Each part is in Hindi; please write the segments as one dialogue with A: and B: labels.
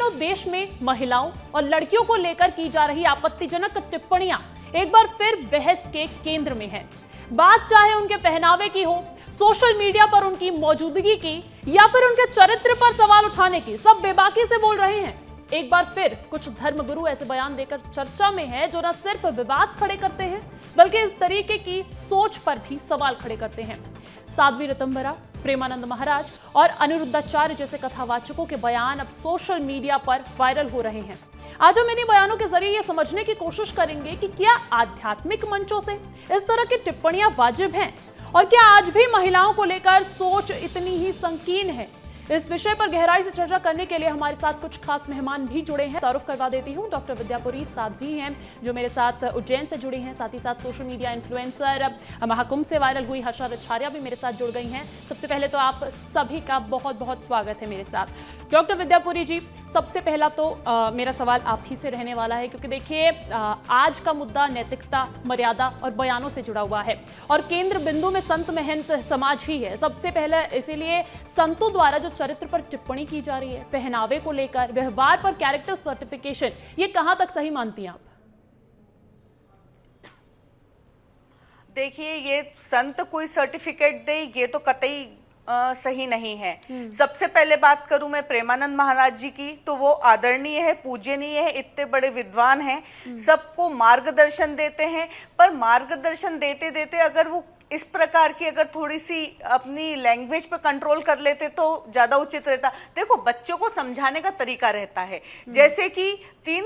A: दिनों देश में महिलाओं और लड़कियों को लेकर की जा रही आपत्तिजनक टिप्पणियां एक बार फिर बहस के केंद्र में है। बात चाहे उनके पहनावे की हो, सोशल मीडिया पर उनकी मौजूदगी की या फिर उनके चरित्र पर सवाल उठाने की, सब बेबाकी से बोल रहे हैं। एक बार फिर कुछ धर्मगुरु ऐसे बयान देकर चर्चा में है जो न सिर्फ विवाद खड़े करते हैं बल्कि इस तरीके की सोच पर भी सवाल खड़े करते हैं। साध्वी ऋतंभरा, प्रेमानंद महाराज और अनिरुद्धाचार्य जैसे कथावाचकों के बयान अब सोशल मीडिया पर वायरल हो रहे हैं। आज हम इन्हीं बयानों के जरिए ये समझने की कोशिश करेंगे कि क्या आध्यात्मिक मंचों से इस तरह की टिप्पणियां वाजिब हैं और क्या आज भी महिलाओं को लेकर सोच इतनी ही संकीर्ण है। इस विषय पर गहराई से चर्चा करने के लिए हमारे साथ कुछ खास मेहमान भी जुड़े हैं। तारुफ करवा देती हूं, डॉक्टर विद्यापुरी साध्वी हैं जो मेरे साथ उज्जैन से जुड़ी हैं, साथ ही साथ सोशल मीडिया इन्फ्लुएंसर महाकुंभ से वायरल हुई हर्षा रछारिया भी मेरे साथ जुड़ गई हैं। सबसे पहले तो आप सभी का बहुत बहुत स्वागत है मेरे साथ। डॉक्टर विद्यापुरी जी, सबसे पहला तो मेरा सवाल आप ही से रहने वाला है क्योंकि देखिए आज का मुद्दा नैतिकता, मर्यादा और बयानों से जुड़ा हुआ है और केंद्र बिंदु में संत महंत समाज ही है। सबसे पहले इसीलिए संतों द्वारा जो चरित्र पर टिप्पणी की जा रही है, पहनावे को लेकर, व्यवहार पर कैरेक्टर सर्टिफिकेशन, ये कहां तक सही मानती हैं आप?
B: देखिए, ये संत कोई सर्टिफिकेट दे ये तो कतई सही नहीं है। सबसे पहले बात करूं मैं प्रेमानंद महाराज जी की, तो वो आदरणीय है, पूजनीय है, इतने बड़े विद्वान हैं, सबको मार्गदर्शन देते हैं। पर मार्गदर्शन देते देते अगर वो इस प्रकार की अगर थोड़ी सी अपनी लैंग्वेज पे कंट्रोल कर लेते तो ज्यादा उचित रहता। देखो, बच्चों को समझाने का तरीका रहता है। जैसे कि 3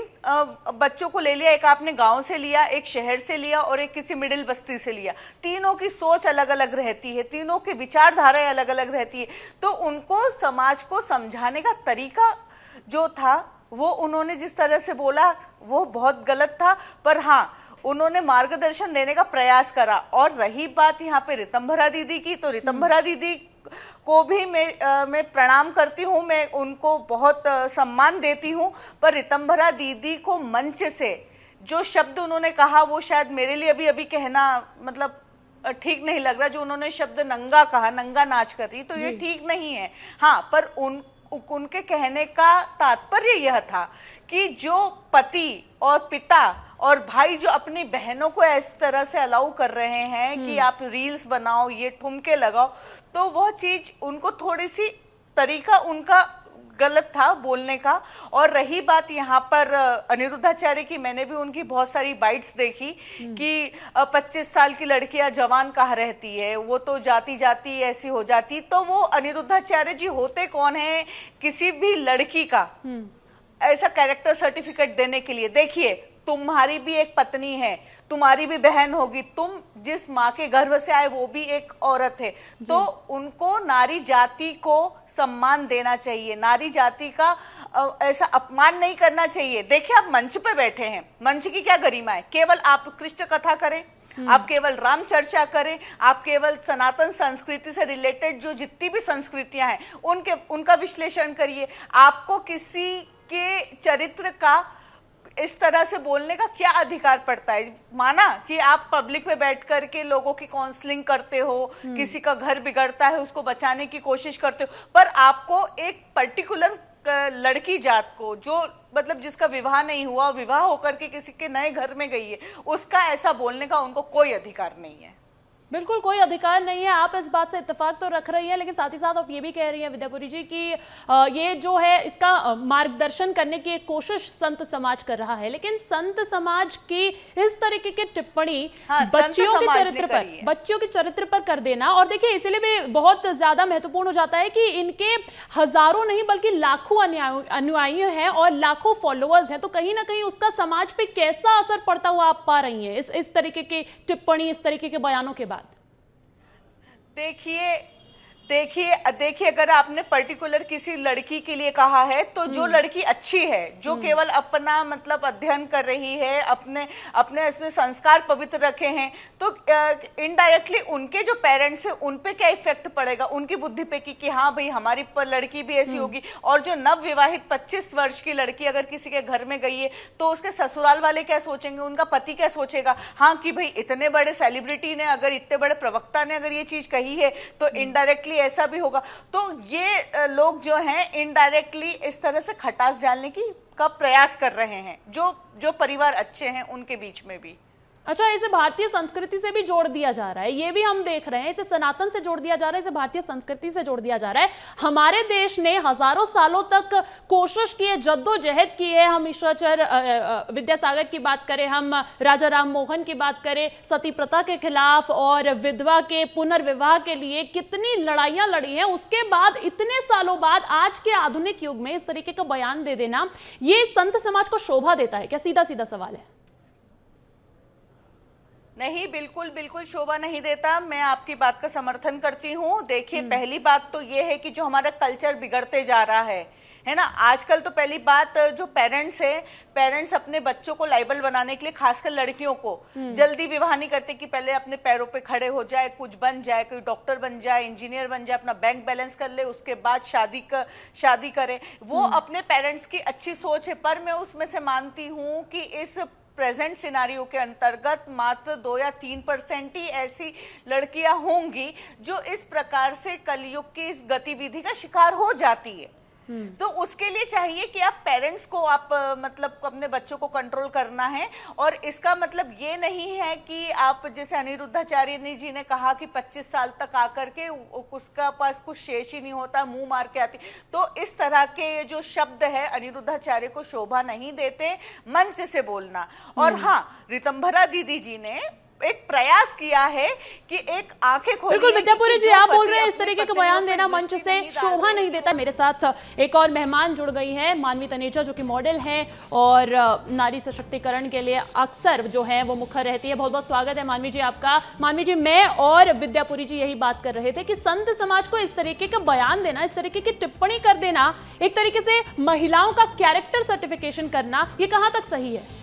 B: बच्चों को ले लिया, एक आपने गांव से लिया, एक शहर से लिया और एक किसी मिडिल बस्ती से लिया। तीनों की सोच अलग अलग रहती है, तीनों की विचारधाराएं अलग अलग रहती है। तो उनको समाज को समझाने का तरीका जो था वो उन्होंने जिस तरह से बोला वो बहुत गलत था। पर हाँ, उन्होंने मार्गदर्शन देने का प्रयास करा। और रही बात यहाँ पे ऋतंभरा दीदी की, तो ऋतंभरा दीदी को भी मैं प्रणाम करती हूँ, मैं उनको बहुत सम्मान देती हूँ। पर ऋतंभरा दीदी को मंच से जो शब्द उन्होंने कहा वो शायद मेरे लिए अभी कहना मतलब ठीक नहीं लग रहा। जो उन्होंने शब्द नंगा कहा, नंगा नाच कर रही, तो ये ठीक नहीं है। हाँ, पर उनके कहने का तात्पर्य यह था कि जो पति और पिता और भाई जो अपनी बहनों को इस तरह से अलाउ कर रहे हैं कि आप रील्स बनाओ, ये ठुमके लगाओ, तो वह चीज उनको थोड़ी सी तरीका उनका गलत था बोलने का। और रही बात यहाँ पर अनिरुद्धाचार्य की, मैंने भी उनकी बहुत सारी बाइट्स देखी कि 25 साल की लड़कियां जवान कहाँ रहती है, वो तो जाती जाती ऐसी हो जाती। तो वो अनिरुद्धाचार्य जी होते कौन है किसी भी लड़की का ऐसा कैरेक्टर सर्टिफिकेट देने के लिए? देखिए, तुम्हारी भी एक पत्नी है, तुम्हारी भी बहन होगी, तुम जिस माँ के गर्भ से आए वो भी एक औरत है। तो उनको नारी जाति को सम्मान देना चाहिए, नारी जाति का ऐसा अपमान नहीं करना चाहिए। देखिए, आप मंच पे बैठे हैं, मंच की क्या गरिमा है? केवल आप कृष्ण कथा करें, आप केवल राम चर्चा करें, आप केवल सनातन संस्कृति से रिलेटेड जो जितनी भी संस्कृतियां हैं उनका विश्लेषण करिए। आपको किसी के चरित्र का इस तरह से बोलने का क्या अधिकार पड़ता है? माना कि आप पब्लिक में बैठ कर के लोगों की काउंसलिंग करते हो, किसी का घर बिगड़ता है उसको बचाने की कोशिश करते हो, पर आपको एक पर्टिकुलर लड़की जात को जो मतलब जिसका विवाह नहीं हुआ, विवाह होकर के किसी के नए घर में गई है, उसका ऐसा बोलने का उनको कोई अधिकार नहीं है।
A: बिल्कुल कोई अधिकार नहीं है। आप इस बात से इत्तेफाक तो रख रही हैं, लेकिन साथ ही साथ आप ये भी कह रही हैं विद्यापुरी जी कि ये जो है इसका मार्गदर्शन करने की एक कोशिश संत समाज कर रहा है, लेकिन संत समाज की इस तरीके की टिप्पणी बच्चियों के चरित्र पर कर देना, और देखिए इसलिए भी बहुत ज्यादा महत्वपूर्ण हो जाता है कि इनके हजारों नहीं बल्कि लाखों अनुयायी हैं और लाखों फॉलोअर्स हैं, तो कहीं ना कहीं उसका समाज पे कैसा असर पड़ता हुआ आप पा रही हैं इस तरीके की टिप्पणी, इस तरीके के बयानों के बाद?
B: देखिए, अगर आपने पर्टिकुलर किसी लड़की के लिए कहा है तो जो लड़की अच्छी है, जो केवल अपना मतलब अध्ययन कर रही है, अपने इसमें संस्कार पवित्र रखे हैं, तो इनडायरेक्टली उनके जो पेरेंट्स हैं उन पे क्या इफेक्ट पड़ेगा उनकी बुद्धि पे कि हाँ भाई हमारी लड़की भी ऐसी होगी। और जो नव विवाहित 25 वर्ष की लड़की अगर किसी के घर में गई है तो उसके ससुराल वाले क्या सोचेंगे, उनका पति क्या सोचेगा? हाँ कि भाई इतने बड़े सेलिब्रिटी ने, अगर इतने बड़े प्रवक्ता ने अगर ये चीज कही है तो इनडायरेक्टली ऐसा भी होगा। तो ये लोग जो हैं इनडायरेक्टली इस तरह से खटास डालने की का प्रयास कर रहे हैं, जो परिवार अच्छे हैं उनके बीच में भी।
A: अच्छा, इसे भारतीय संस्कृति से भी जोड़ दिया जा रहा है, ये भी हम देख रहे हैं। इसे सनातन से जोड़ दिया जा रहा है, इसे भारतीय संस्कृति से जोड़ दिया जा रहा है। हमारे देश ने हजारों सालों तक कोशिश की है, जद्दोजहद की है। हम ईश्वराचार्य विद्यासागर की बात करें, हम राजा राम मोहन की बात करें, सती प्रथा के खिलाफ और विधवा के पुनर्विवाह के लिए कितनी लड़ाइयां लड़ी हैं। उसके बाद इतने सालों बाद आज के आधुनिक युग में इस तरीके का बयान दे देना, ये संत समाज को शोभा देता है क्या? सीधा सीधा सवाल है।
B: नहीं, बिल्कुल बिल्कुल शोभा नहीं देता। मैं आपकी बात का समर्थन करती हूँ। देखिए, पहली बात तो ये है कि जो हमारा कल्चर बिगड़ते जा रहा है ना। आजकल तो पहली बात, जो पेरेंट्स अपने बच्चों को लाइबल बनाने के लिए, खासकर लड़कियों को जल्दी विवाह नहीं करते कि पहले अपने पैरों पे खड़े हो जाए, कुछ बन जाए, कोई डॉक्टर बन जाए, इंजीनियर बन जाए, अपना बैंक बैलेंस कर ले, उसके बाद शादी करे। वो अपने पेरेंट्स की अच्छी सोच है, पर मैं उसमें से मानती हूँ कि इस प्रेजेंट सिनारियो के अंतर्गत मात्र 2 या 3% ही ऐसी लड़कियां होंगी जो इस प्रकार से कलयुग की इस गतिविधि का शिकार हो जाती है। तो उसके लिए चाहिए कि आप पेरेंट्स को मतलब अपने बच्चों को कंट्रोल करना है। और इसका मतलब ये नहीं है कि आप, जैसे अनिरुद्धाचार्य जी ने कहा कि 25 साल तक आकर के उसका पास कुछ शेष ही नहीं होता, मुंह मार के आती। तो इस तरह के जो शब्द है अनिरुद्धाचार्य को शोभा नहीं देते मंच से बोलना। और हाँ, ऋतंभरा दीदी जी ने एक प्रयास किया है कि एक आंखें खोली।
A: बिल्कुल विद्यापुरी जी, आप बोल रहे हैं इस तरीके का बयान देना मंच से शोभा नहीं देता। मेरे साथ एक और मेहमान जुड़ गई हैं, मानवी तनेजा, जो कि मॉडल हैं और नारी सशक्तिकरण के लिए अक्सर जो है वो मुखर रहती है। बहुत बहुत स्वागत है मानवी जी आपका। मानवी जी, मैं और विद्यापुरी जी यही बात कर रहे थे कि संत समाज को इस तरीके का बयान देना, इस तरीके की टिप्पणी कर देना, एक तरीके से महिलाओं का कैरेक्टर सर्टिफिकेशन करना, ये कहाँ तक सही है?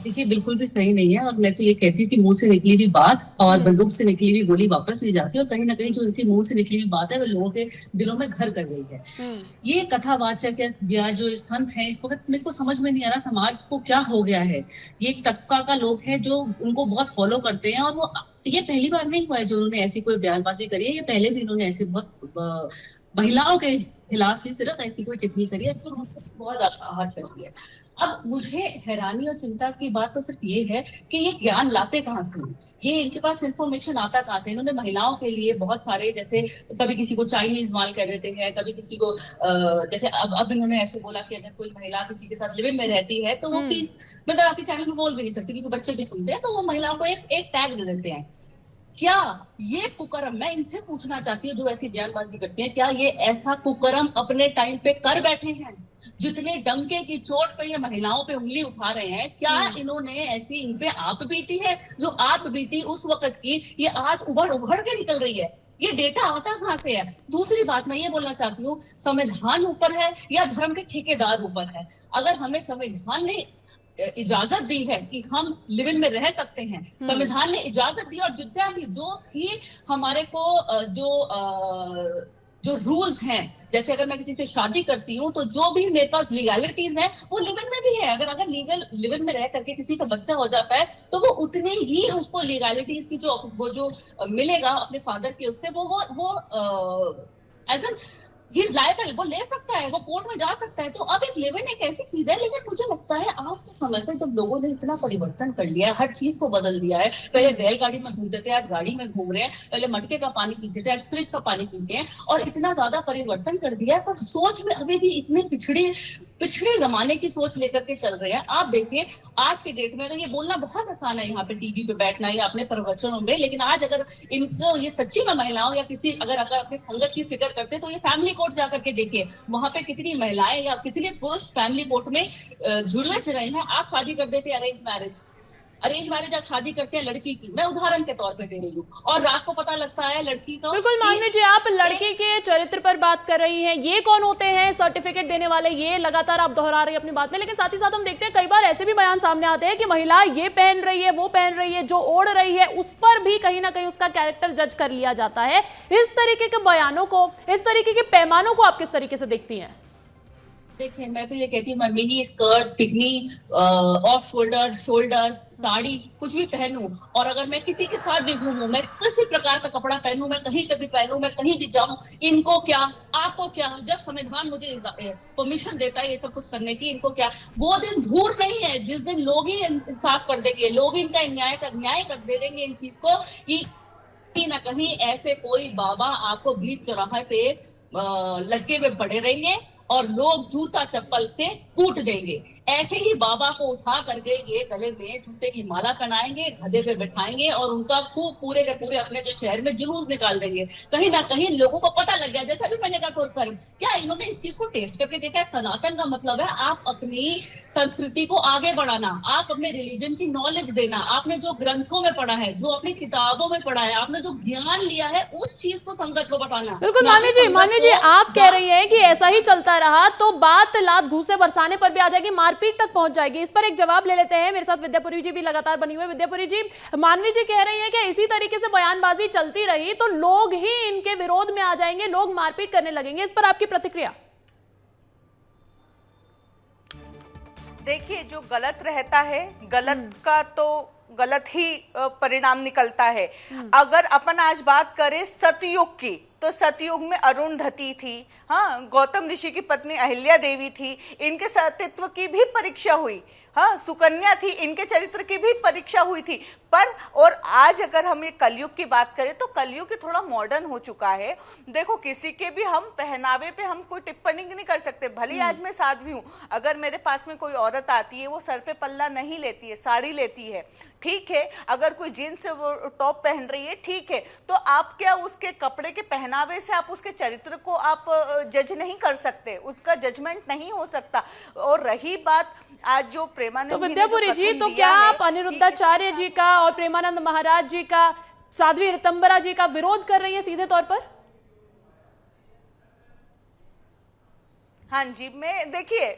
C: देखिए, बिल्कुल भी सही नहीं है। और मैं तो ये कहती हूँ कि मुंह से निकली हुई बात और बंदूक से निकली हुई गोली वापस नहीं जाती, और कहीं ना कहीं जो उनके मुंह से निकली हुई बात है वो लोगों के दिलों में घर कर गई है। ये कथावाचक या जो संत है, इस वक्त मेरे को समझ में नहीं आ रहा समाज को क्या हो गया है। ये एक तबका का लोग है जो उनको बहुत फॉलो करते हैं, और वो ये पहली बार नहीं हुआ है जो उन्होंने ऐसी कोई बयानबाजी करी है। ये पहले भी इन्होंने ऐसे बहुत महिलाओं के खिलाफ ही सिर्फ ऐसी कोई टिप्पणी करी है जो बहुत ज्यादा आहत करती है। अब मुझे हैरानी और चिंता की बात तो सिर्फ ये है कि ये ज्ञान लाते कहाँ से, ये इनके पास इंफॉर्मेशन आता कहाँ से। इन्होंने महिलाओं के लिए बहुत सारे, जैसे कभी किसी को चाइनीज माल कह देते हैं, कभी किसी को जैसे अब इन्होंने ऐसे बोला कि अगर कोई महिला किसी के साथ लिव इन में रहती है तो वो मतलब आपके चैनल में बोल भी नहीं सकती क्योंकि बच्चे भी सुनते हैं, तो वो महिलाओं को एक टैग दे देते हैं। क्या ये कुकर्म, मैं इनसे पूछना चाहती हूँ जो ऐसी बयानबाजी करती हैं, क्या ये ऐसा कुकर्म अपने टाइम पे कर बैठे हैं? जितने डंके की चोट पे ये महिलाओं पे उंगली उठा रहे हैं, क्या इन्होंने ऐसी इन पे आप बीती है? जो आप बीती उस वक्त की, ये आज उभर के निकल रही है। ये डेटा आता कहाँ से है? दूसरी बात मैं ये बोलना चाहती हूँ, संविधान ऊपर है या धर्म के ठेकेदार ऊपर है? अगर हमें संविधान ने इजाजत दी है कि हम लिव इन में रह सकते हैं, संविधान ने इजाजत दी, और जितना भी जो भी हमारे को जो रूल्स हैं, जैसे अगर मैं किसी से शादी करती हूँ तो जो भी मेरे पास लीगैलिटीज है वो लिव इन में भी है। अगर लीगल लिव इन में रह करके किसी का बच्चा हो जाता है तो वो उतने ही उसको लीगैलिटीज की जो मिलेगा अपने फादर के, उससे वो as an he is liable, वो ले सकता है, वो कोर्ट में जा सकता है। तो अब एक लिव इन एक ऐसी चीज है, लेकिन मुझे लगता है आज के समय पे जब लोगों ने इतना परिवर्तन कर लिया है, हर चीज को बदल दिया है, पहले बैलगाड़ी में घूमते थे, आज गाड़ी में घूम रहे हैं, पहले मटके का पानी पीते थे, आज फ्रिज का पानी पीते हैं, और इतना ज्यादा परिवर्तन कर दिया है, पर सोच में अभी भी इतने पिछड़े जमाने की सोच लेकर के चल रहे हैं। आप देखिए आज के डेट में, अगर ये बोलना बहुत आसान है यहाँ पे टीवी पे बैठना या अपने प्रवचनों में, लेकिन आज अगर इनको ये सच्ची में महिलाओं या किसी अगर अपने संगत की फिक्र करते तो ये फैमिली कोर्ट जाकर के देखिए, वहां पे कितनी महिलाएं या कितने पुरुष फैमिली कोर्ट में झुलझ रहे हैं। आप शादी कर देते अरेंज मैरिज आप शादी करते हैं लड़की की, मैं उदाहरण के तौर पे दे रही हूँ, और रात को पता लगता है लड़की का।
A: बिल्कुल मानवी जी, आप लड़के के चरित्र पर बात कर रही हैं, ये कौन होते हैं सर्टिफिकेट देने वाले, ये लगातार आप दोहरा रही है अपनी बात में, लेकिन साथ ही साथ हम देखते हैं कई बार ऐसे भी बयान सामने आते हैं कि महिला ये पहन रही है, वो पहन रही है, जो ओढ़ रही है उस पर भी कहीं ना कहीं उसका कैरेक्टर जज कर लिया जाता है। इस तरीके के बयानों को, इस तरीके के पैमानों को आप किस तरीके से देखती हैं?
C: देखिए, मैं तो ये कहती हूँ, मैं मिनी स्कर्ट, पिकनी, ऑफ शोल्डर, साड़ी कुछ भी पहनूं, और अगर मैं किसी के साथ भी घूमूं, मैं किसी प्रकार का कपड़ा पहनूं, मैं कहीं पे भी पहनूं, मैं कहीं भी जाऊं, इनको क्या, आपको क्या? जब संविधान मुझे परमिशन देता है ये सब कुछ करने की, इनको क्या? वो दिन दूर नहीं है जिस दिन लोग ही इंसाफ कर देंगे, लोग इनका न्याय कर दे देंगे इन चीज को, कि कहीं ना कहीं ऐसे कोई बाबा आपको बीच चौराहे पे लटके हुए पड़े रहेंगे और लोग जूता चप्पल से कूट देंगे। ऐसे ही बाबा को उठा करके ये गले में जूते की माला पहनाएंगे, गधे पे बैठाएंगे और उनका खूब पूरे के पूरे अपने जो शहर में जुलूस निकाल देंगे। कहीं ना कहीं लोगों को पता लग गया, जैसा भी मैंने कहा, क्या इन्होंने इस चीज को टेस्ट करके देखा है? सनातन का मतलब है आप अपनी संस्कृति को आगे बढ़ाना, आप अपने रिलीजन की नॉलेज देना, आपने जो ग्रंथों में पढ़ा है, जो अपनी किताबों में पढ़ा है, आपने जो ज्ञान लिया है, उस चीज को संगत को बताना।
A: बिल्कुल मानवी जी, आप कह रही हैं कि ऐसा ही चलता रहा तो बात लात घूसे बरसाने पर भी आ जाएगी, मारपीट तक पहुंच जाएगी। इस पर एक जवाब ले लेते हैं। मेरे साथ विद्यापुरी जी भी लगातार बनी हुई। विद्यापुरी जी, मानवी जी कह रही हैं कि इसी तरीके से बयानबाजी चलती रही तो लोग ही इनके विरोध में आ जाएंगे, लोग मारपीट करने लगेंगे। इस पर आपकी प्रतिक्रिया?
B: देखिए, जो गलत रहता है, गलत का तो गलत ही परिणाम निकलता है। अगर अपन आज बात करें सतयुग की, तो सतयुग में अरुंधति थी, हाँ, गौतम ऋषि की पत्नी अहिल्या देवी थी, इनके सतीत्व की भी परीक्षा हुई, हाँ, सुकन्या थी, इनके चरित्र की भी परीक्षा हुई थी। पर और आज अगर हम ये कलयुग की बात करें तो कलयुग थोड़ा मॉडर्न हो चुका है। देखो, किसी के भी हम पहनावे पे हम कोई टिप्पणी नहीं कर सकते। भले आज मैं साध्वी हूँ, अगर मेरे पास में कोई औरत आती है, वो सर पे पल्ला नहीं लेती है, साड़ी लेती है, ठीक है। अगर कोई जीन्स टॉप पहन रही है, ठीक है। तो आप क्या उसके कपड़े के पहनावे से आप उसके चरित्र को आप जज नहीं कर सकते, उसका जजमेंट नहीं हो सकता। और रही बात आज जो प्रेमानंद,
A: तो विद्यापुरी जी, तो क्या आप अनिरुद्धाचार्य जी का और प्रेमानंद महाराज जी का, साध्वी ऋतंबरा जी का विरोध कर रही है सीधे तौर पर?
B: हाँ जी,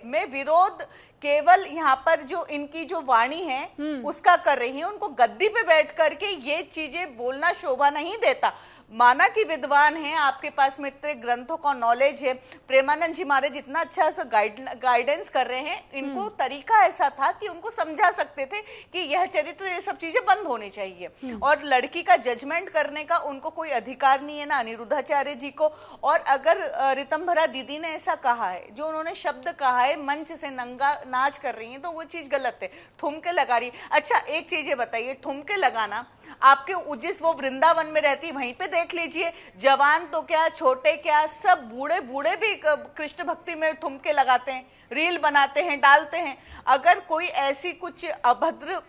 B: मैं विरोध केवल यहाँ पर जो इनकी जो वाणी है उसका कर रही हूँ। उनको गद्दी पे बैठ करके ये चीजें बोलना शोभा नहीं देता। माना कि विद्वान हैं, आपके पास में इतने ग्रंथों का नॉलेज है, प्रेमानंद जी महाराज जितना अच्छा सा गाइडेंस कर रहे हैं, इनको तरीका ऐसा था कि उनको समझा सकते थे कि यह चरित्र, ये सब चीजें बंद होनी चाहिए। और लड़की का जजमेंट करने का उनको कोई अधिकार नहीं है, ना अनिरुद्धाचार्य जी को। और अगर ऋतंभरा दीदी ने ऐसा कहा है, जो उन्होंने शब्द कहा है, मंच से नंगा नाच कर रही हैं, तो वो चीज गलत है, ठुमके लगा रही। अच्छा, एक चीज ये बताइए, ठुमके लगाना आपके जिस वो वृंदावन में रहती वहीं पे देख लीजिए, जवान तो क्या, छोटे क्या, सब बूढ़े बूढ़े भी कृष्ण भक्ति में ठुमके लगाते हैं, रील बनाते हैं, डालते हैं। अगर कोई ऐसी कुछ अभद्र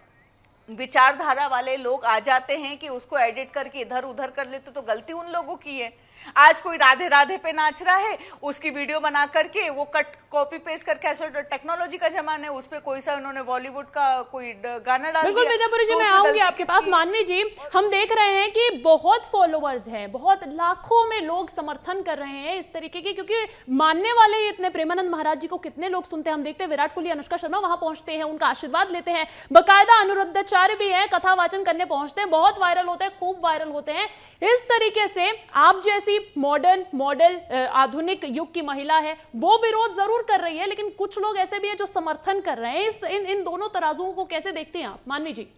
B: विचारधारा वाले लोग आ जाते हैं कि उसको एडिट करके इधर उधर कर लेते, तो गलती उन लोगों की है। आज कोई राधे राधे पे नाच रहा है, उसकी वीडियो बना करके वो कट कॉपी पेस्ट करके, ऐसा टेक्नोलॉजी का जमाना है, उस पे कोई सा उन्होंने बॉलीवुड का कोई गाना डाल दिया।
A: बिल्कुल विद्यापुरी जी, मैं आऊंगी आपके पास। मानवी जी, हम देख रहे हैं कि बहुत फॉलोअर्स हैं, बहुत लाखों में लोग समर्थन कर रहे हैं इस तरीके के, क्योंकि मानने वाले ही इतने। प्रेमानंद महाराज जी को कितने लोग सुनते हैं, हम देखते हैं विराट कोहली, अनुष्का शर्मा वहां पहुंचते हैं, उनका आशीर्वाद लेते हैं, बाकायदा अनिरुद्धाचार्य भी है, कथा वाचन करने पहुंचते हैं, बहुत वायरल होते हैं, खूब वायरल होते हैं। इस तरीके से आप जैसी मॉडर्न मॉडल आधुनिक युग की महिला है, वो विरोध जरूर कर रही है, लेकिन कुछ लोग ऐसे भी हैं जो समर्थन कर रहे हैं। इन दोनों तराजुओं को कैसे देखते हैं आप, मानवी जी?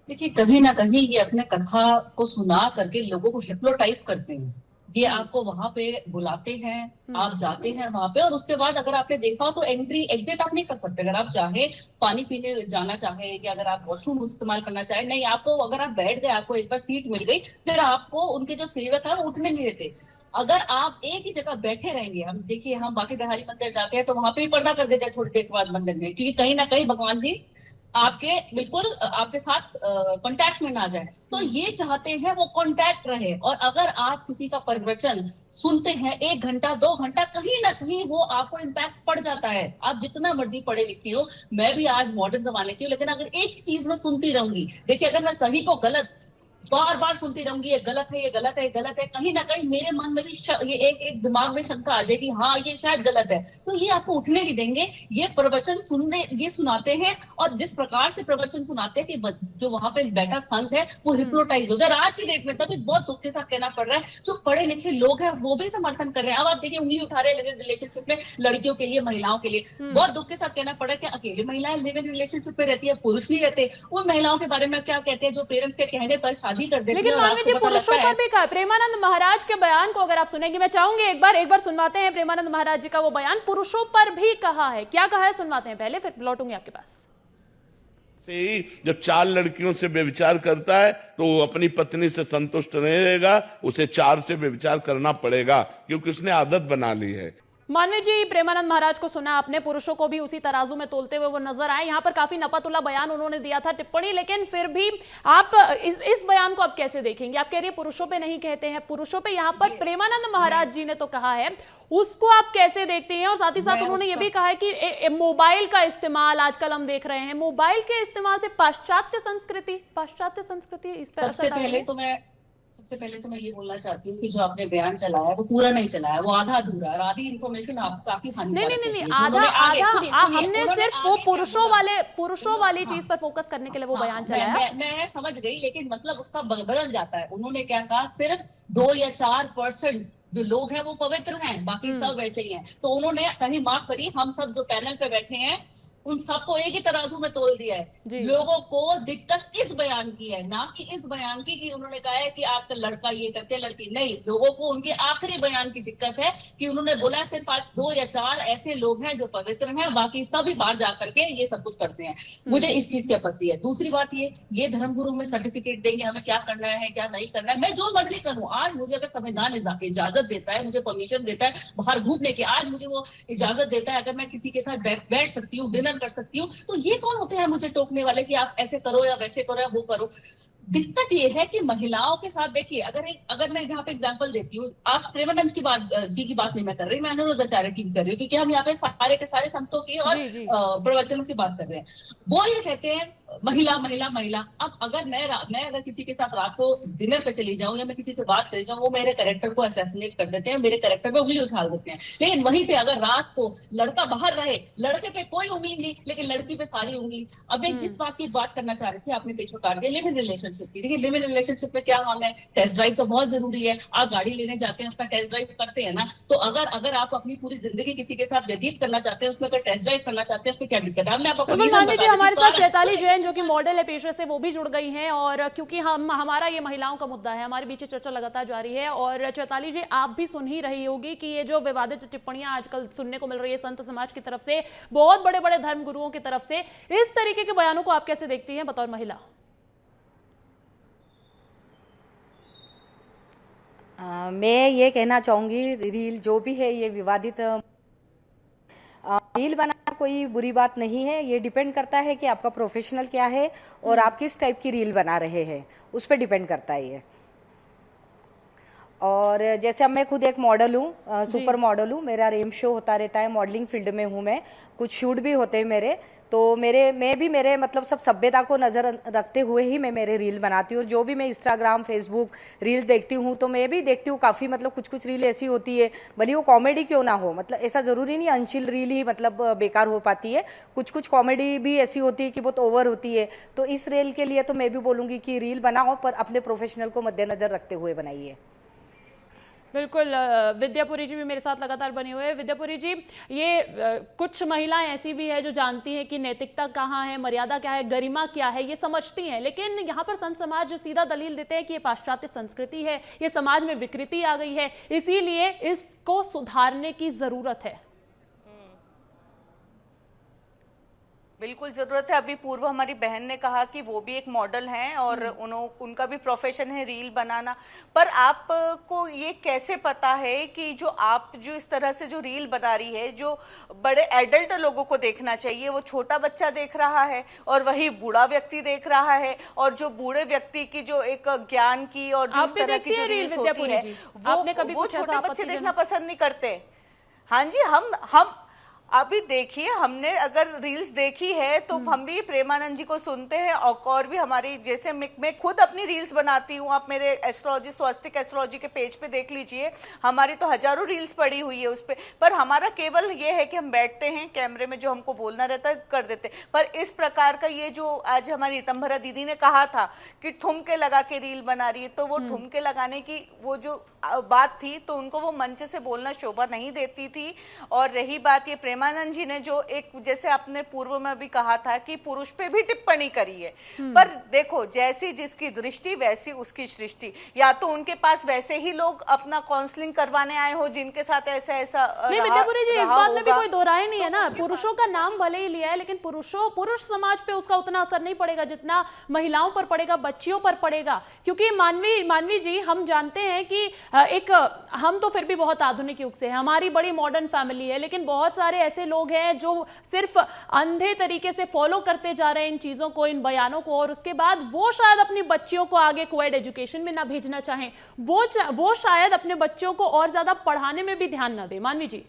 C: देखिए, कहीं ना कहीं ये अपने कथा को सुना करके लोगों को हिप्नोटाइज करते हैं। ये आपको वहां पे बुलाते हैं, आप जाते हैं वहां पे, और उसके बाद अगर आपने देखा हो तो एंट्री एग्जिट आप नहीं कर सकते। अगर आप चाहे पानी पीने जाना चाहे, या अगर आप वॉशरूम इस्तेमाल करना चाहे, नहीं, आपको अगर आप बैठ गए, आपको एक बार सीट मिल गई, फिर आपको उनके जो सेवक है वो उठने नहीं देते। अगर आप एक ही जगह बैठे रहेंगे, हम देखिए, हम बाकी बिहारी मंदिर जाते हैं तो वहां पे भी पर्दा कर देते हैं थोड़ी देर के बाद मंदिर में, क्योंकि कहीं ना कहीं भगवान जी आपके बिल्कुल आपके साथ कांटेक्ट में ना जाए। तो ये चाहते हैं वो कांटेक्ट रहे। और अगर आप किसी का प्रवचन सुनते हैं 1 घंटा 2 घंटा, कहीं ना कहीं वो आपको इम्पैक्ट पड़ जाता है। आप जितना मर्जी पढ़े लिखे हो, मैं भी आज मॉडर्न जमाने की हूँ, लेकिन अगर एक चीज में सुनती रहूंगी, देखिए, अगर मैं सही को गलत, बार बार सुनती रहूंगी ये गलत है, ये गलत है, ये गलत है, कहीं ना कहीं मेरे मन में भी ये एक दिमाग में शंका आ जाएगी, हाँ ये शायद गलत है। तो ये आपको उठने नहीं देंगे। ये प्रवचन ये सुनाते हैं, और जिस प्रकार से प्रवचन सुनाते हैं कि जो वहां पे बैठा संत है वो हिप्नोटाइज हो जाए। आज की डेट में तभी बहुत दुख के साथ कहना पड़ रहा है, जो पढ़े लिखे लोग हैं वो भी समर्थन कर रहे हैं। अब आप देखिए उंगली उठा रहे हैं लिव इन रिलेशनशिप में, लड़कियों के लिए, महिलाओं के लिए। बहुत दुख के साथ कहना पड़ रहा है कि अकेले महिलाएं लिव इन रिलेशनशिप में रहती है, पुरुष नहीं रहते। उन महिलाओं के बारे में क्या कहते हैं जो पेरेंट्स के कहने पर शादी कर देती है।
A: लेकिन मानवी जी पुरुषों पर भी कहा, प्रेमानंद महाराज के बयान को अगर आप सुनेंगे, मैं चाहूंगी एक बार सुनवाते हैं प्रेमानंद महाराज जी का वो बयान, पुरुषों पर भी कहा है। क्या कहा है सुनवाते हैं पहले, फिर लौटूंगी आपके पास।
D: से ही जब 4 लड़कियों से व्यभिचार करता है तो वो अपनी पत्नी से संतुष्ट नहीं रहेगा, उसे 4 से व्यभिचार करना पड़ेगा, क्योंकि उसने आदत बना ली है।
A: मानवी जी, प्रेमानंद महाराज को सुना आपने, पुरुषों को भी उसी तराजू में तोलते हुए वो नजर आए। यहाँ पर काफी नपतुला बयान उन्होंने दिया था, टिप्पणी, लेकिन फिर भी आप इस बयान को आप कैसे देखेंगे? आप कह रही है पुरुषों पे नहीं कहते हैं, पुरुषों पे यहाँ पर प्रेमानंद महाराज जी ने तो कहा है, उसको आप कैसे देखते हैं? और साथ ही साथ उन्होंने ये भी कहा है कि मोबाइल का इस्तेमाल आजकल हम देख रहे हैं, मोबाइल के इस्तेमाल से पाश्चात्य संस्कृति इस पर
C: सबसे पहले तो मैं ये बोलना चाहती हूँ कि जो आपने बयान चलाया वो पूरा नहीं चलाया, वो आधा अधूरा है, और आधी इन्फॉर्मेशन आप काफी हानिकारक
A: नहीं, आधा हमने सिर्फ वो पुरुषों वाली चीज पर फोकस करने के लिए वो बयान चलाया।
C: मैं समझ गई, लेकिन मतलब उसका बदल जाता है। उन्होंने क्या कहा, सिर्फ 2 या 4% जो लोग हैं वो पवित्र हैं, बाकी सब वैसे ही हैं। तो उन्होंने कहीं माफ करिए, हम सब जो पैनल पे बैठे हैं उन सबको एक ही तराजू में तोल दिया है। लोगों को दिक्कत इस बयान की है, ना कि इस बयान की कि उन्होंने कहा है कि आजकल लड़का ये करते हैं लड़की नहीं। लोगों को उनके आखिरी बयान की दिक्कत है कि उन्होंने बोला सिर्फ 2 या 4 ऐसे लोग हैं जो पवित्र हैं, बाकी सभी बाहर जा करके ये सब कुछ करते हैं। मुझे इस चीज की आपत्ति है। दूसरी बात ये धर्मगुरु में सर्टिफिकेट देंगे हमें क्या करना है क्या नहीं करना है, मैं जो मर्जी करूँ। आज मुझे अगर संविधान इजाजत देता है, मुझे परमिशन देता है बाहर घूमने की, आज मुझे वो इजाजत देता है, अगर मैं किसी के साथ बैठ सकती हूँ, डिनर कर सकती हूँ, तो ये कौन होते हैं मुझे टोकने वाले कि आप ऐसे करो या वैसे करो या वो करो। दिक्कत ये है कि महिलाओं के साथ देखिए, अगर मैं यहाँ पे एग्जांपल देती हूँ, आप प्रेमानंद की बात नहीं मैं कर रही, मैं अनिरुद्धाचार्य की भी कर रही हूँ, क्योंकि हम यहाँ पे सारे के सारे संतों की और प्रवचनों की बात कर रहे हैं। वो ये कहते हैं महिला महिला महिला। अब अगर मैं किसी के साथ रात को डिनर पे चली जाऊं या मैं किसी से बात कर जाऊं, वो मेरे कैरेक्टर को असैसिनेट कर देते हैं, मेरे कैरेक्टर पे उंगली उठा देते हैं। लेकिन वहीं पे अगर रात को लड़का बाहर रहे, लड़के पे कोई उंगली नहीं लेकिन लड़की पे सारी उंगली। अब मैं जिस बात की बात करना चाह रही थी आपने पेज काट दिया, लिव इन रिलेशनशिप की। देखिए लिव इन रिलेशनशिप में क्या हम है, टेस्ट ड्राइव तो बहुत जरूरी है। आप गाड़ी लेने जाते हैं उसका टेस्ट ड्राइव करते हैं ना, तो अगर आप अपनी पूरी जिंदगी किसी के साथ व्यतीत करना चाहते हैं, उसमें अगर टेस्ट ड्राइव करना चाहते हैं, उसमें क्या दिक्कत है?
A: हमारे साथ चैताली जैन जो कि मॉडल है पेशे से, वो भी जुड़ गई हैं, और क्योंकि हमारा ये महिलाओं का मुद्दा है, हमारे बीच चर्चा लगातार जारी है। और चैताली जी, आप भी सुन ही रही होगी कि ये जो विवादित टिप्पणियां आजकल सुनने को मिल रही है संत समाज की तरफ से, बहुत बड़े बड़े धर्म गुरुओं की तरफ से, इस तरीके के बयानों को आप कैसे देखती हैं बतौर महिला?
E: मैं ये कहना चाहूँगी, रील जो भी है ये विवादित रील बनाना कोई बुरी बात नहीं है। ये डिपेंड करता है कि आपका प्रोफेशनल क्या है और आप किस टाइप की रील बना रहे हैं, उस पर डिपेंड करता है ये। और जैसे अब मैं खुद एक मॉडल हूँ, सुपर मॉडल हूँ, मेरा रेम शो होता रहता है, मॉडलिंग फील्ड में हूँ मैं, कुछ शूट भी होते हैं मेरे, तो मेरे मतलब सब सभ्यता को नज़र रखते हुए ही मैं मेरे रील बनाती हूँ। और जो भी मैं इंस्टाग्राम फेसबुक रील देखती हूँ तो मैं भी देखती हूँ काफ़ी, मतलब कुछ रील ऐसी होती है, भले वो कॉमेडी क्यों ना हो, मतलब ऐसा ज़रूरी नहीं अंशिल रील ही मतलब बेकार हो पाती है, कुछ कॉमेडी भी ऐसी होती है कि बहुत ओवर होती है। तो इस रील के लिए तो मैं भी बोलूँगी कि रील बनाओ पर अपने प्रोफेशनल को मद्देनज़र रखते हुए बनाइए।
A: बिल्कुल, विद्यापुरी जी भी मेरे साथ लगातार बने हुए हैं। विद्यापुरी जी, ये कुछ महिलाएं ऐसी भी है जो जानती हैं कि नैतिकता कहाँ है, मर्यादा क्या है, गरिमा क्या है, ये समझती हैं, लेकिन यहाँ पर संत समाज सीधा दलील देते हैं कि ये पाश्चात्य संस्कृति है, ये समाज में विकृति आ गई है, इसीलिए इसको सुधारने की जरूरत है।
B: बिल्कुल जरूरत है। अभी पूर्व हमारी बहन ने कहा कि वो भी एक मॉडल हैं और उनका भी प्रोफेशन है रील बनाना, पर आपको ये कैसे पता है कि जो इस तरह से जो रील बना रही है, जो बड़े एडल्ट लोगों को देखना चाहिए, वो छोटा बच्चा देख रहा है और वही बूढ़ा व्यक्ति देख रहा है, और जो बूढ़े व्यक्ति की जो एक ज्ञान की और जो इस तरह की जो रील्स होती है वो छोटे बच्चे देखना पसंद नहीं करते। हाँ जी, हम अभी देखिए, हमने अगर रील्स देखी है तो हम भी प्रेमानंद जी को सुनते हैं, और भी हमारी, जैसे मैं खुद अपनी रील्स बनाती हूँ, आप मेरे एस्ट्रोलॉजी, स्वास्तिक एस्ट्रोलॉजी के पेज पे देख लीजिए, हमारी तो हजारों रील्स पड़ी हुई है उस पर हमारा केवल ये है कि हम बैठते हैं, कैमरे में जो हमको बोलना रहता है कर देते। पर इस प्रकार का ये जो आज हमारी रीतम्भरा दीदी ने कहा था कि ठुमके लगा के रील बना रही है, तो वो ठुमके लगाने की वो जो बात थी, तो उनको वो मंच से बोलना शोभा नहीं देती थी। और रही बात ये प्रेमानंद जी ने जो एक, जैसे आपने पूर्व में भी कहा था कि पुरुष पे भी टिप्पणी करी है, पर देखो जैसी जिसकी दृष्टि वैसी उसकी सृष्टि, या तो उनके पास वैसे ही लोग अपना काउंसलिंग करवाने आए हो जिनके साथ ऐसा ऐसा
A: नहीं विद्यापुरी जी, इस बात में भी कोई दो राय नहीं है ना। पुरुषों का नाम भले ही लिया है, लेकिन पुरुष समाज पे उसका उतना असर नहीं पड़ेगा जितना महिलाओं पर पड़ेगा, बच्चियों पर पड़ेगा। क्योंकि मानवी जी, हम जानते हैं कि हम तो फिर भी बहुत आधुनिक युग से हैं, हमारी बड़ी मॉडर्न फैमिली है, लेकिन बहुत सारे ऐसे लोग हैं जो सिर्फ अंधे तरीके से फॉलो करते जा रहे हैं इन चीजों को, इन बयानों को, और उसके बाद वो शायद अपनी बच्चियों को आगे कोएड एजुकेशन में ना भेजना चाहें, वो शायद अपने बच्चों को और ज्यादा पढ़ाने में भी ध्यान ना दे। मानवी जी,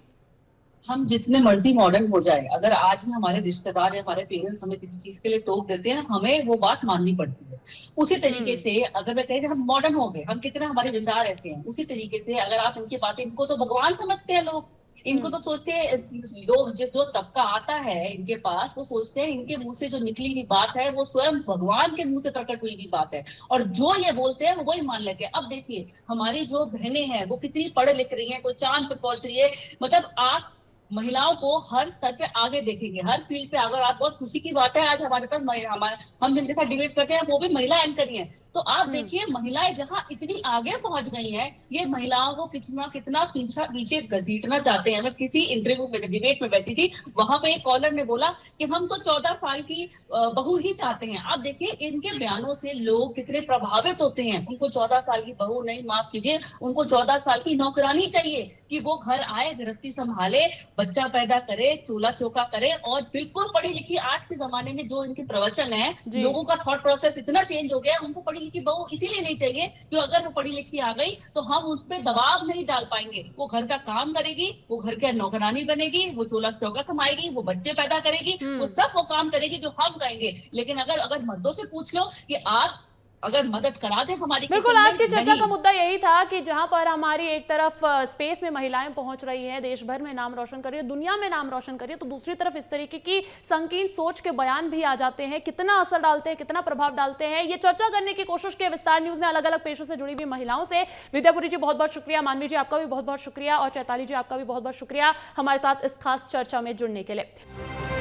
C: हम जितने मर्जी मॉडर्न हो जाए, अगर आज में हमारे रिश्तेदार या हमारे पेरेंट्स हमें किसी चीज के लिए टोक देते हैं, हमें वो बात माननी पड़ती है। उसी तरीके से अगर मैं कह हम मॉडर्न हो गए, हम कितने हमारे विचार ऐसे हैं, उसी तरीके से अगर आप इनकी बातें, इनको तो भगवान समझते हैं लोग, इनको तो सोचते हैं लोग, जो तबका आता है इनके पास, वो सोचते हैं इनके मुंह से जो निकली हुई बात है वो स्वयं भगवान के मुंह से प्रकट हुई हुई बात है, और जो ये बोलते हैं वो वही मान लेते हैं। अब देखिए हमारी जो बहनें हैं वो कितनी पढ़ लिख रही हैं, कोई चांद पे पहुंच रही है, मतलब आप महिलाओं को हर स्तर पे आगे देखेंगे, हर फील्ड पे। अगर आप, बहुत खुशी की बात है आज हमारे पास हम जिनके साथ डिबेट करते हैं वो भी महिला एंकर ही हैं, तो आप देखिए महिलाएं जहां इतनी आगे पहुंच गई हैं, ये महिलाओं को कितना पीछे घसीटना चाहते हैं। मैं किसी इंटरव्यू में, डिबेट में बैठी थी, वहां पे एक कॉलर ने बोला कि हम तो 14 साल की बहू ही चाहते हैं। आप देखिए इनके बयानों से लोग कितने प्रभावित होते हैं। उनको 14 साल की बहू नहीं, माफ कीजिए, उनको 14 साल की नौकरानी चाहिए कि वो घर आए, गृहस्थी संभाले, बच्चा पैदा करे, चूल्हा चौका करे, और बिल्कुल पढ़ी लिखी। आज के जमाने में जो इनके प्रवचन है, लोगों का थॉट प्रोसेस इतना चेंज हो गया, उनको पढ़ी लिखी बहू इसीलिए नहीं चाहिए कि अगर वो पढ़ी लिखी आ गई तो हम उस पर दबाव नहीं डाल पाएंगे। वो घर का काम करेगी, वो घर के नौकरानी बनेगी, वो चूल्हा चौका समाएगी, वो बच्चे पैदा करेगी, वो सब वो काम करेगी जो हम कहेंगे। लेकिन अगर मर्दों से पूछ लो कि आप अगर मदद करा दे हमारी,
A: बिल्कुल आज की चर्चा का मुद्दा यही था कि जहां पर हमारी एक तरफ स्पेस में महिलाएं पहुंच रही हैं, देश भर में नाम रोशन कर रही है, दुनिया में नाम रोशन कर रही है, तो दूसरी तरफ इस तरीके की संकीर्ण सोच के बयान भी आ जाते हैं। कितना असर डालते हैं, कितना प्रभाव डालते हैं, ये चर्चा करने की कोशिश की विस्तार न्यूज ने अलग अलग पेशों से जुड़ी हुई महिलाओं से। विद्यापुरी जी बहुत बहुत शुक्रिया, मानवी जी आपका भी बहुत बहुत शुक्रिया, और चैताली जी आपका भी बहुत बहुत शुक्रिया हमारे साथ इस खास चर्चा में जुड़ने के लिए।